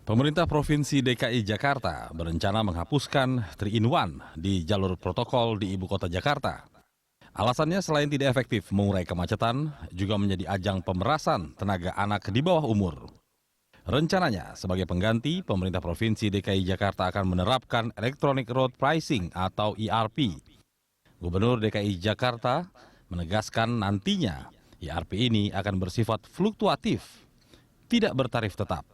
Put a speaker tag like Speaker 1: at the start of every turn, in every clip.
Speaker 1: Pemerintah Provinsi DKI Jakarta berencana menghapuskan 3-in-1 di jalur protokol di ibu kota Jakarta. Alasannya selain tidak efektif mengurai kemacetan, juga menjadi ajang pemerasan tenaga anak di bawah umur. Rencananya, sebagai pengganti, pemerintah Provinsi DKI Jakarta akan menerapkan Electronic Road Pricing atau ERP. Gubernur DKI Jakarta menegaskan nantinya ERP ini akan bersifat fluktuatif, tidak bertarif tetap.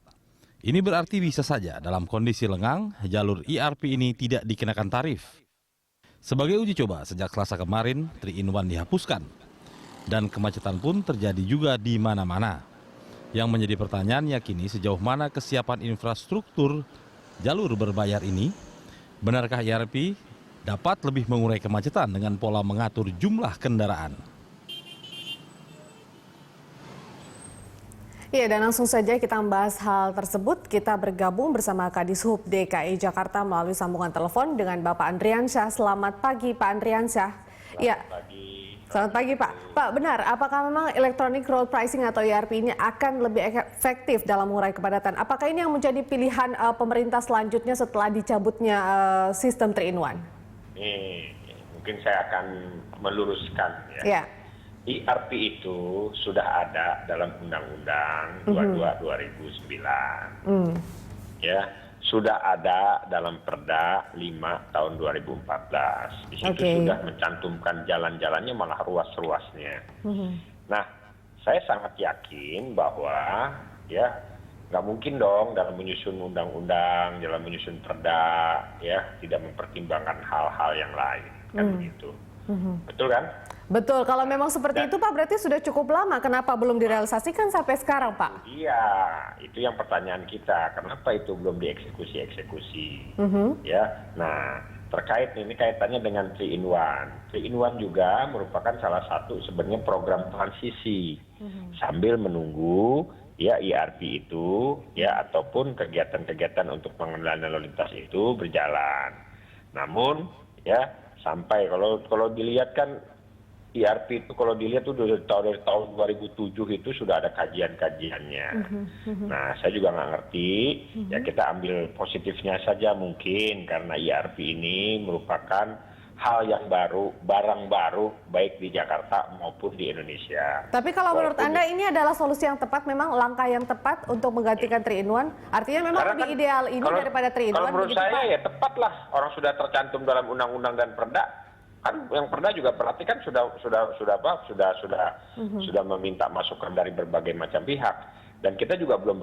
Speaker 1: Ini berarti bisa saja dalam kondisi lengang, jalur ERP ini tidak dikenakan tarif. Sebagai uji coba, sejak Selasa kemarin, 3-in-1 dihapuskan. Dan kemacetan pun terjadi juga di mana-mana. Yang menjadi pertanyaan yakini sejauh mana kesiapan infrastruktur jalur berbayar ini. Benarkah ERP dapat lebih mengurai kemacetan dengan pola mengatur jumlah kendaraan?
Speaker 2: Ya, dan langsung saja kita membahas hal tersebut. Kita bergabung bersama Kadishub DKI Jakarta melalui sambungan telepon dengan Bapak Andriansyah. Selamat pagi, Pak Andriansyah. Selamat pagi, Pak. Pak, benar, apakah memang Electronic Road Pricing atau ERP ini akan lebih efektif dalam mengurai kepadatan? Apakah ini yang menjadi pilihan pemerintah selanjutnya setelah dicabutnya sistem 3-in-1?
Speaker 3: Mungkin saya akan meluruskan ya. ERP itu sudah ada dalam Undang-Undang 22 2009. Ya, sudah ada dalam Perda 5 tahun 2014. Di situ sudah mencantumkan jalan-jalannya malah ruas-ruasnya. Nah, saya sangat yakin bahwa ya nggak mungkin dong dalam menyusun undang-undang, dalam menyusun Perda ya tidak mempertimbangkan hal-hal yang lain kan begitu. Betul kan?
Speaker 2: Betul, kalau memang seperti itu Pak berarti sudah cukup lama, kenapa belum direalisasikan sampai sekarang Pak?
Speaker 3: Iya, itu yang pertanyaan kita, kenapa itu belum dieksekusi? Ya, nah terkait ini kaitannya dengan 3-in-1. 3-in-1 juga merupakan salah satu sebenarnya program transisi sambil menunggu ya ERP itu ya ataupun kegiatan-kegiatan untuk pengenalan lalu lintas itu berjalan. Namun ya sampai kalau dilihat kan ERP itu kalau dilihat tuh dari tahun 2007 itu sudah ada kajian-kajiannya. Nah, saya juga nggak ngerti. Ya kita ambil positifnya saja mungkin karena ERP ini merupakan hal yang baru, barang baru baik di Jakarta maupun di Indonesia.
Speaker 2: Tapi kalau menurut Anda ini adalah solusi yang tepat, memang langkah yang tepat untuk menggantikan 3-in-1? Artinya memang lebih ideal ini daripada 3-in-1?
Speaker 3: Kalau menurut saya ya tepatlah, orang sudah tercantum dalam undang-undang dan Perda. Kan yang Perda juga berarti kan sudah meminta masukan dari berbagai macam pihak dan kita juga belum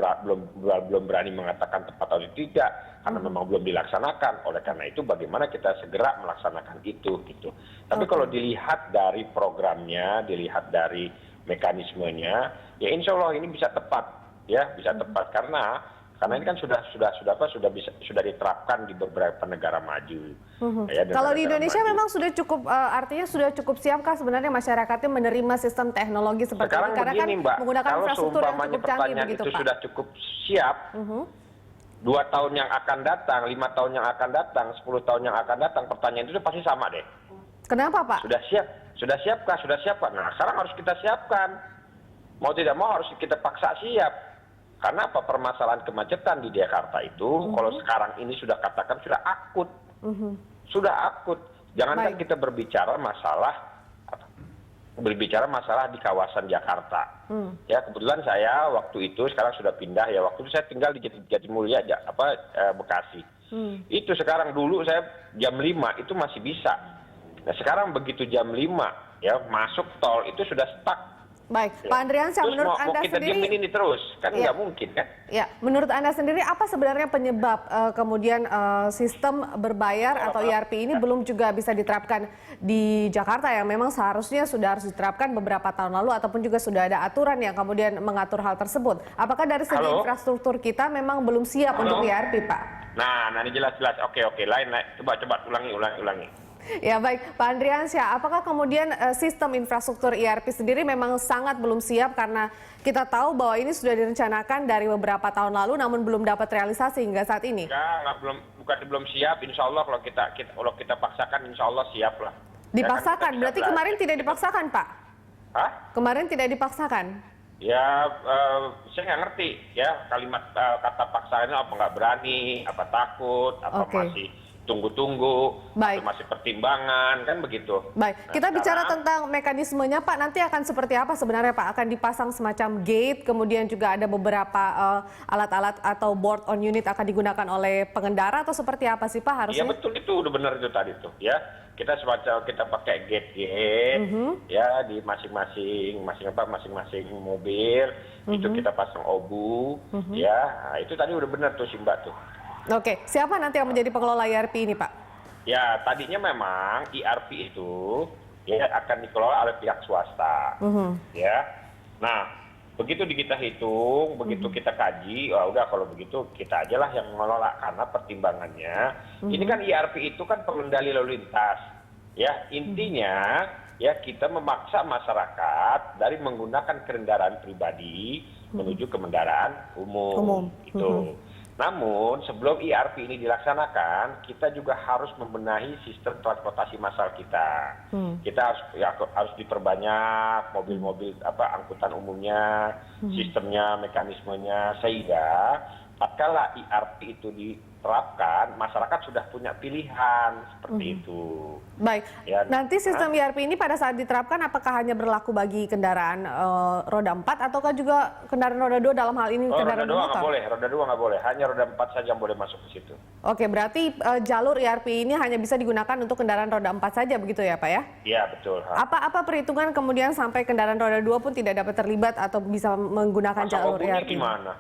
Speaker 3: berani mengatakan tepat atau tidak karena memang belum dilaksanakan. Oleh karena itu bagaimana kita segera melaksanakan itu gitu. Tapi kalau dilihat dari programnya, dilihat dari mekanismenya, ya insya Allah ini bisa tepat ya, bisa tepat karena ini kan sudah diterapkan di beberapa negara maju.
Speaker 2: Ya, kalau di Indonesia memang sudah cukup, artinya sudah cukup siapkah sebenarnya masyarakatnya menerima sistem teknologi seperti
Speaker 3: sekarang
Speaker 2: ini? Karena
Speaker 3: begini,
Speaker 2: kan
Speaker 3: Mbak,
Speaker 2: menggunakan infrastruktur yang cukup canggih begitu,
Speaker 3: itu
Speaker 2: Pak.
Speaker 3: sudah cukup siap. 2 tahun yang akan datang, 5 tahun yang akan datang, 10 tahun yang akan datang, pertanyaan itu pasti sama deh.
Speaker 2: Kenapa, Pak?
Speaker 3: Sudah siapkah? Nah, sekarang harus kita siapkan. Mau tidak mau harus kita paksa siap. Karena apa, permasalahan kemacetan di Jakarta itu kalau sekarang ini sudah katakan sudah akut. Sudah akut. Jangankan kita berbicara masalah di kawasan Jakarta. Ya kebetulan saya waktu itu sekarang sudah pindah ya, waktu itu saya tinggal di Jatimulya Bekasi. Itu sekarang dulu saya jam 5 itu masih bisa. Nah sekarang begitu jam 5 ya masuk tol itu sudah stuck.
Speaker 2: Baik, Pak Andriansyah, menurut Anda
Speaker 3: kita
Speaker 2: sendiri,
Speaker 3: diemin ini terus kan nggak mungkin kan?
Speaker 2: Ya, menurut Anda sendiri apa sebenarnya penyebab kemudian sistem berbayar atau ERP ini belum juga bisa diterapkan di Jakarta yang memang seharusnya sudah harus diterapkan beberapa tahun lalu ataupun juga sudah ada aturan yang kemudian mengatur hal tersebut. Apakah dari segi infrastruktur kita memang belum siap untuk ERP, Pak?
Speaker 3: Nah ini jelas-jelas. Oke, lain. Coba ulangi.
Speaker 2: Ya baik, Pak Andriansyah, apakah kemudian sistem infrastruktur ERP sendiri memang sangat belum siap karena kita tahu bahwa ini sudah direncanakan dari beberapa tahun lalu namun belum dapat realisasi hingga saat ini?
Speaker 3: Bukan belum siap, insya Allah kalau kita paksakan insya Allah siap lah.
Speaker 2: Dipaksakan, berarti kemarin tidak dipaksakan Pak?
Speaker 3: Hah?
Speaker 2: Kemarin tidak dipaksakan?
Speaker 3: Ya, saya nggak ngerti ya kalimat kata paksanya apa nggak berani, apa takut, apa
Speaker 2: Oke.
Speaker 3: masih tunggu-tunggu,
Speaker 2: Baik.
Speaker 3: atau masih pertimbangan, kan begitu.
Speaker 2: Baik,
Speaker 3: Nah,
Speaker 2: kita bicara
Speaker 3: sekarang,
Speaker 2: tentang mekanismenya Pak, nanti akan seperti apa sebenarnya Pak? Akan dipasang semacam gate, kemudian juga ada beberapa alat-alat atau board on unit akan digunakan oleh pengendara atau seperti apa sih Pak
Speaker 3: iya
Speaker 2: harusnya?
Speaker 3: betul itu udah benar itu tadi tuh ya. Kita semacam kita pakai gate-gate ya di masing-masing mobil itu kita pasang obu ya. Nah, itu tadi udah benar tuh si Mbak tuh.
Speaker 2: Oke, siapa nanti yang menjadi pengelola IRP ini Pak?
Speaker 3: Ya, tadinya memang IRP itu ya akan dikelola oleh pihak swasta. Ya. Nah, begitu kita hitung, begitu kita kaji, wah udah kalau begitu kita aja lah yang mengelola karena pertimbangannya ini kan IRP itu kan pengendali lalu lintas. Ya, intinya ya kita memaksa masyarakat dari menggunakan kendaraan pribadi menuju ke kendaraan umum. Gitu. Namun sebelum IRP ini dilaksanakan, kita juga harus membenahi sistem transportasi massal kita. Kita harus diperbanyak mobil-mobil angkutan umumnya, sistemnya, mekanismenya, sehingga tatkala IRP itu diterapkan, masyarakat sudah punya pilihan seperti itu.
Speaker 2: Baik,
Speaker 3: Ya,
Speaker 2: nanti sistem IRP ini pada saat diterapkan apakah hanya berlaku bagi kendaraan roda 4 ataukah juga kendaraan roda 2 dalam hal ini
Speaker 3: roda
Speaker 2: kendaraan
Speaker 3: 2 nggak
Speaker 2: bermotor?
Speaker 3: boleh, roda 2 nggak boleh, hanya roda 4 saja yang boleh masuk ke situ.
Speaker 2: Oke, berarti jalur IRP ini hanya bisa digunakan untuk kendaraan roda 4 saja begitu ya Pak ya?
Speaker 3: Iya betul.
Speaker 2: Apa perhitungan kemudian sampai kendaraan roda 2 pun tidak dapat terlibat atau bisa menggunakan
Speaker 3: Masa
Speaker 2: jalur
Speaker 3: obunya
Speaker 2: IRP?
Speaker 3: gimana?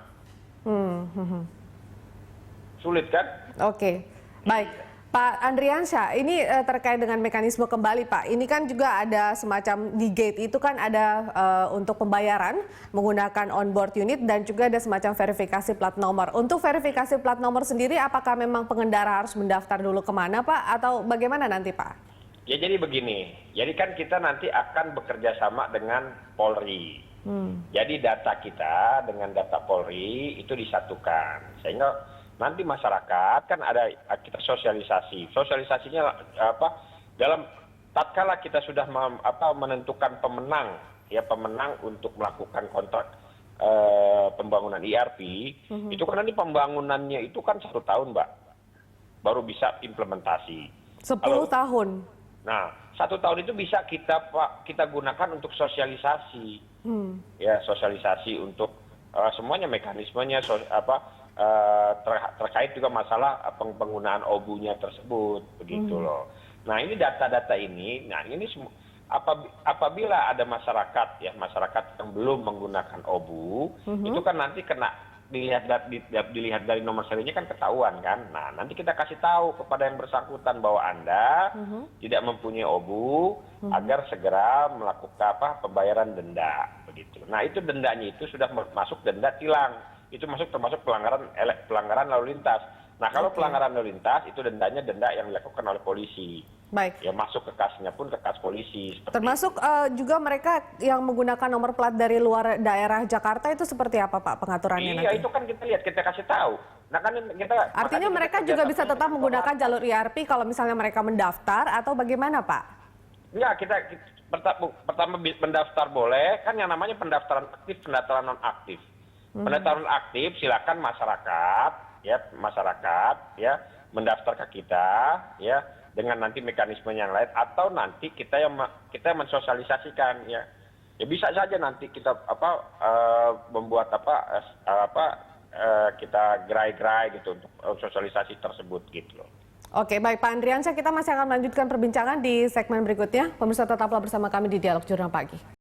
Speaker 3: Sulit kan?
Speaker 2: Oke, baik. Pak Andriansyah, ini terkait dengan mekanisme kembali Pak. Ini kan juga ada semacam di gate itu kan ada untuk pembayaran menggunakan onboard unit dan juga ada semacam verifikasi plat nomor. Untuk verifikasi plat nomor sendiri apakah memang pengendara harus mendaftar dulu kemana Pak atau bagaimana nanti Pak?
Speaker 3: Ya jadi begini, jadi kan kita nanti akan bekerja sama dengan Polri. Jadi data kita dengan data Polri itu disatukan, sehingga nanti masyarakat kan ada kita sosialisasinya dalam tatkala kita sudah menentukan pemenang untuk melakukan kontrak pembangunan IRP itu kan nanti pembangunannya itu kan 1 tahun Mbak baru bisa implementasi
Speaker 2: 10 tahun.
Speaker 3: Nah 1 tahun itu bisa kita gunakan untuk sosialisasi ya sosialisasi untuk semuanya mekanismenya terkait juga masalah penggunaan obunya tersebut begitu loh. Nah ini data-data ini, nah ini apabila ada masyarakat yang belum menggunakan obu, itu kan nanti kena dilihat dari nomor serinya kan ketahuan kan. Nah nanti kita kasih tahu kepada yang bersangkutan bahwa Anda tidak mempunyai obu agar segera melakukan pembayaran denda begitu. Nah itu dendanya itu sudah masuk denda tilang. Itu termasuk pelanggaran lalu lintas. Nah kalau pelanggaran lalu lintas itu dendanya denda yang dilakukan oleh polisi.
Speaker 2: Baik.
Speaker 3: Ya masuk ke kasnya pun ke kas polisi.
Speaker 2: Termasuk juga mereka yang menggunakan nomor plat dari luar daerah Jakarta itu seperti apa Pak pengaturannya nanti?
Speaker 3: Iya itu kan kita lihat, kita kasih tahu. Nah kan
Speaker 2: Artinya mereka juga bisa tetap menggunakan jalur IRP kalau misalnya mereka mendaftar atau bagaimana Pak?
Speaker 3: Enggak, pertama mendaftar boleh, kan yang namanya pendaftaran aktif, pendaftaran non aktif. Pendaftaran aktif silakan masyarakat ya mendaftar ke kita ya dengan nanti mekanisme yang lain atau nanti kita yang mensosialisasikan ya bisa saja nanti kita membuat kita gerai-gerai gitu untuk sosialisasi tersebut gitu loh.
Speaker 2: Oke, baik Pak Andriansyah, kita masih akan melanjutkan perbincangan di segmen berikutnya. Pemirsa tetaplah bersama kami di Dialog Jurnal Pagi.